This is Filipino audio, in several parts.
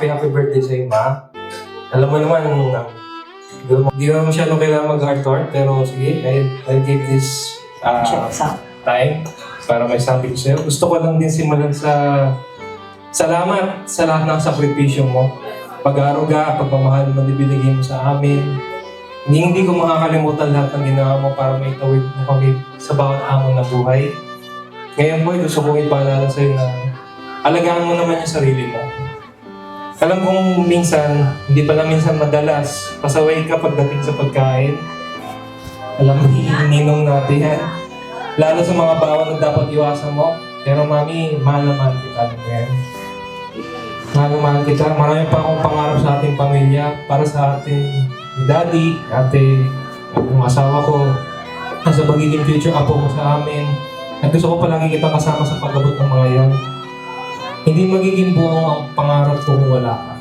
Happy birthday sa'yo, Ma. Alam mo naman, hindi naman masyadong kailangan mag-heart-heart, pero sige, I'll give this time para may sabi ko sa'yo. Gusto ko lang din simulan sa salamat sa lahat ng sakripisyo mo. Pag-aaruga, pagmamahal mo na binigay mo sa amin. Hindi ko makakalimutan lahat ng ginawa mo para may tawid mo kami sa bawat hamon ng buhay. Ngayon, boy, gusto kong ipaalala sa'yo na alagaan mo naman yung sarili mo. Alam kong minsan, hindi pala minsan madalas, pasaway ka pagdating sa pagkain. Alam mo, hininong natin yan. Lalo sa mga bawal na dapat iwasan mo. Pero mami, mahal na mahal kita. Mahal na mahal kita. Marami pa akong pangarap sa ating pamilya, para sa ating daddy, ate, yung asawa ko, sa magiging future apo mo sa amin. At gusto ko palagi kita kasama sa pag-abot ng mga yan. Hindi magiging buong ang pangarap ko kung wala ka.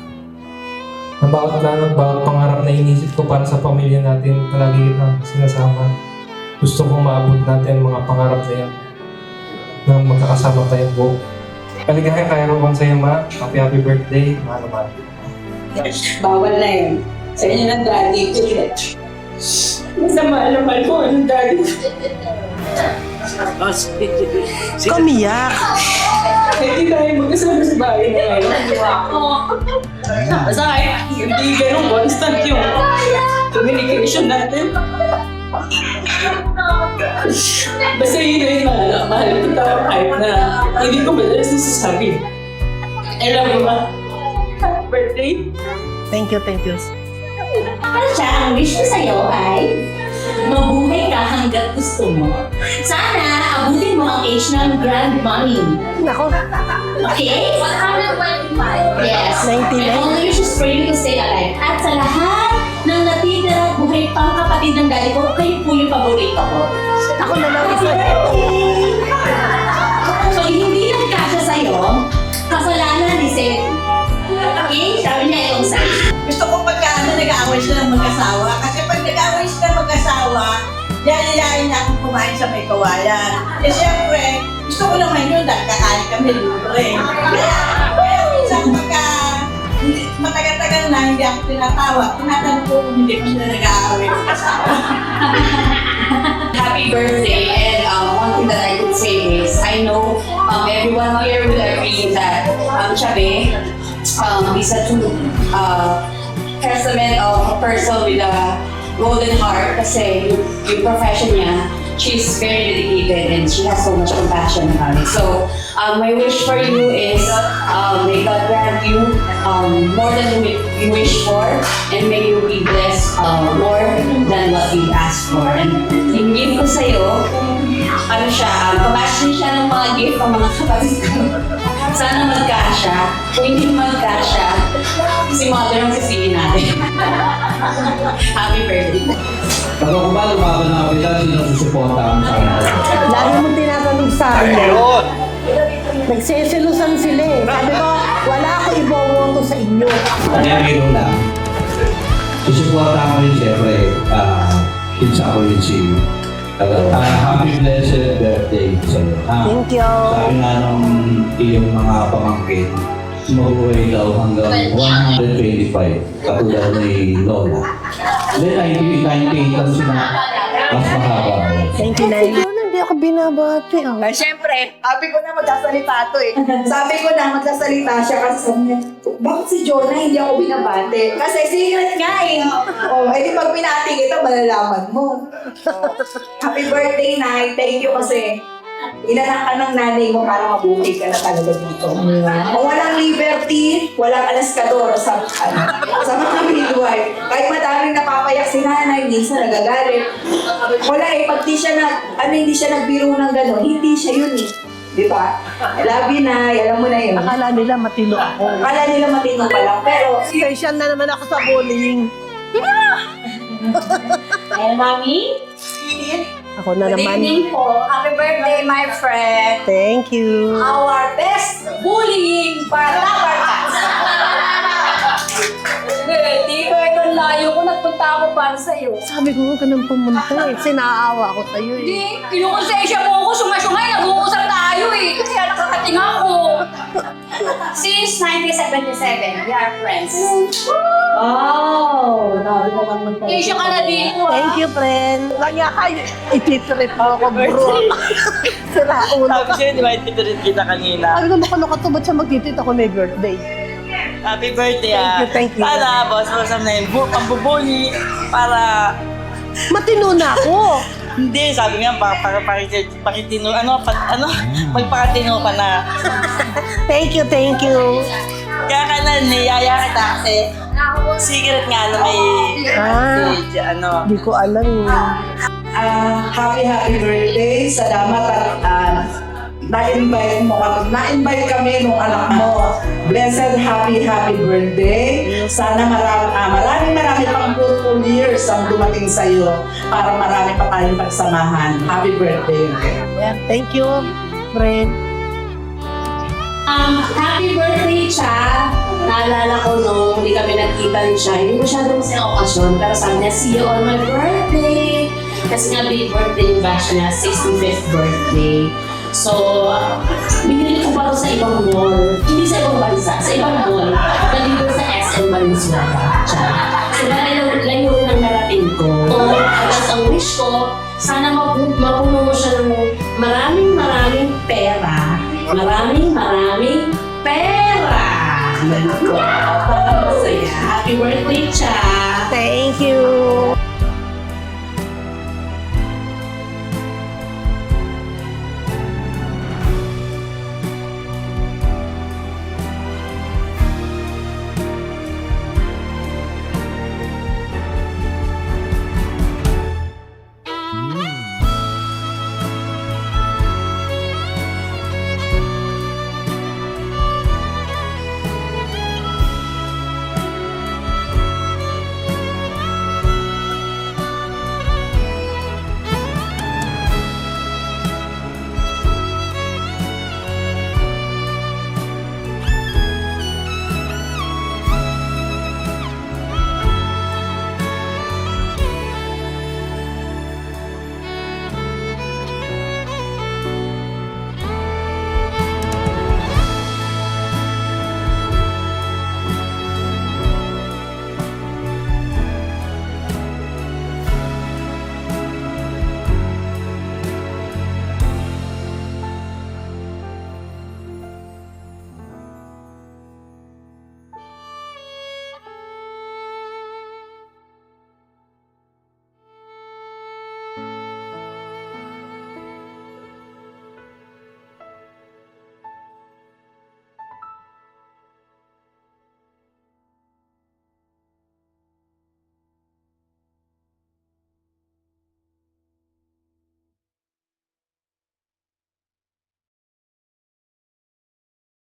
Ang bawat plano, bawat pangarap na inisip ko para sa pamilya natin, palagi kitang sinasama. Gusto kong maabot natin ang mga pangarap na yan. Na magkakasama tayo po. Kaligaya kaya roon sa'yo, Ma. Happy birthday. Mahal naman. Bawal na yun. Sa inyo ng daddy ko yun. Masama naman po ang daddy ko. Kumiyak! Hindi tayo mag-asama sa bahay na ngayon. Basta kahit hindi ganun constant yung communication natin. Basta yun na yun, mahal kita kahit na hindi ko madalas nasasabi. I love you, Ma. Happy birthday. Thank you. Para siya, ang wish ko sa'yo ay mabuhay ka hanggat gusto mo. Sana abutin mo ang age ng grand mommy. Nako, Okay? 125. Yes. 99. My only wish is for you to stay alive. At sa lahat ng natitira buhay pang kapatid ng daddy ko, kayo po yung paborito ko. ako na lang isa. Pag hindi nagkasya sa'yo, kasalanan ni Seth. Okay? Sabi niya itong sa'yo. Gusto ko pagka nag-aaway sila ng mag-asawa. Kasi pag nag-aaway sila ng mag-asawa, yayayain niya akong kumain sa may kawayan. Eh siyempre, gusto ko naman yun dahil kakain kami libre. Kaya minsan pagka matagal-tagal na hindi ako tinatawag, tinatanong ko kung hindi ko sila nag-aaway ng asawa. Happy birthday, and one thing that I could say is I know everyone here will agree that Chabe is a true testament of a person with a golden heart kasi yung profession niya, she's very dedicated and she has so much compassion about it. So my wish for you is may God grant you more than you wish for, and may you be blessed more than what you asked for. And yung gift ko sa'yo, ano siya, kabash din siya ng mga gift ng mga kapatid ko. Sana magkasya. Kung hindi magkasya, si mother ang sisihin natin. Happy birthday. Pag ako ba lumaban na kapital, sino susuportahan sa akin? Lagi mong tinatanong sa akin. Nagseselusan sila eh. Sabi ko, wala ako iboboto sa inyo. Kaya gano'n lang. Susuportahan ko yun siyempre. Kinsa ko yun si happy blessed birthday sa'yo. Thank you. Sabi nga nung iyong mga pamangkin, mabuhay daw hanggang 125, katulad ni Lola. Then, 98 lang sila, mas mahaba. Thank you, Nay. Hindi ako binabati. Siyempre, sabi ko na magsasalita to eh. Sabi ko na magsasalita siya kasi sabi niya, bakit si Jonah hindi ako binabate? Kasi secret nga eh. Eh di pag pinati kita, malalaman mo. Happy birthday, Nay. Thank you kasi inanak ka ng nanay mo para mabuhay ka na talaga dito. Kung walang liberty, walang alaskador sa mga midwife. Kahit madaming napapayak si nanay, minsan nagagalit. Wala eh, pag hindi siya nagbiro ng gano'n, hindi siya yun eh. Di ba? I love you, Nay. Alam mo na yun. Akala nila matino ako. Akala nila matino pa lang, pero Special na naman ako sa bullying. Ay, Mami? Ako na good naman. evening po. Happy birthday, my friend. Thank you. Our best bullying para Barkas. Hindi ko ito layo ko. Nagpunta ako para sa'yo. Sabi ko, huwag ka nang pumunta eh. Sinaawa ko sa'yo eh. Hindi, kinukonsensya mo ako. Sumay-sumay. Nag-uusap tayo eh. Kaya nakakating ako. Since 1977, we are friends. Oh, Asia ka na dito, Thank you, friend. Kanya kayo. Ititrip mo ako, bro. Sira ulo Sabi ka. siya, di ba, ititrip kita kanina. Sabi ko, naku, to, ba't siya magtitreat ako may birthday? Happy birthday, ah. Thank you. Sana, boss, na yung pambubuli para... Matino na ako. Hindi, sabi nga, pakitino, magpakatino ka na. Thank you, thank you. Kaya ka na, niyaya kita kasi secret nga na may message, Hindi ko alam eh. Happy birthday. Salamat at na-invite kami nung anak mo. Blessed, happy birthday. Sana marami pang fruitful years ang dumating sa iyo para marami pa tayong pagsamahan. Happy birthday. Yeah, thank you, friend. Happy birthday, Cha! Naalala ko nung hindi kami nagkita ni Cha, hindi ko siya doon sa okasyon, pero sabi niya, see you on my birthday! Kasi nga, big birthday yung batch niya, 65th birthday. So, binili ko pa ito sa ibang mall. Hindi sa ibang bansa, sa ibang mall. Nandito sa SM Valenzuela, Cha. So, layo rin ang narating ko. At ang wish ko, sana mapuno mo siya ng maraming pera. Maraming pera! Para masaya. Happy birthday, Cha! Thank you.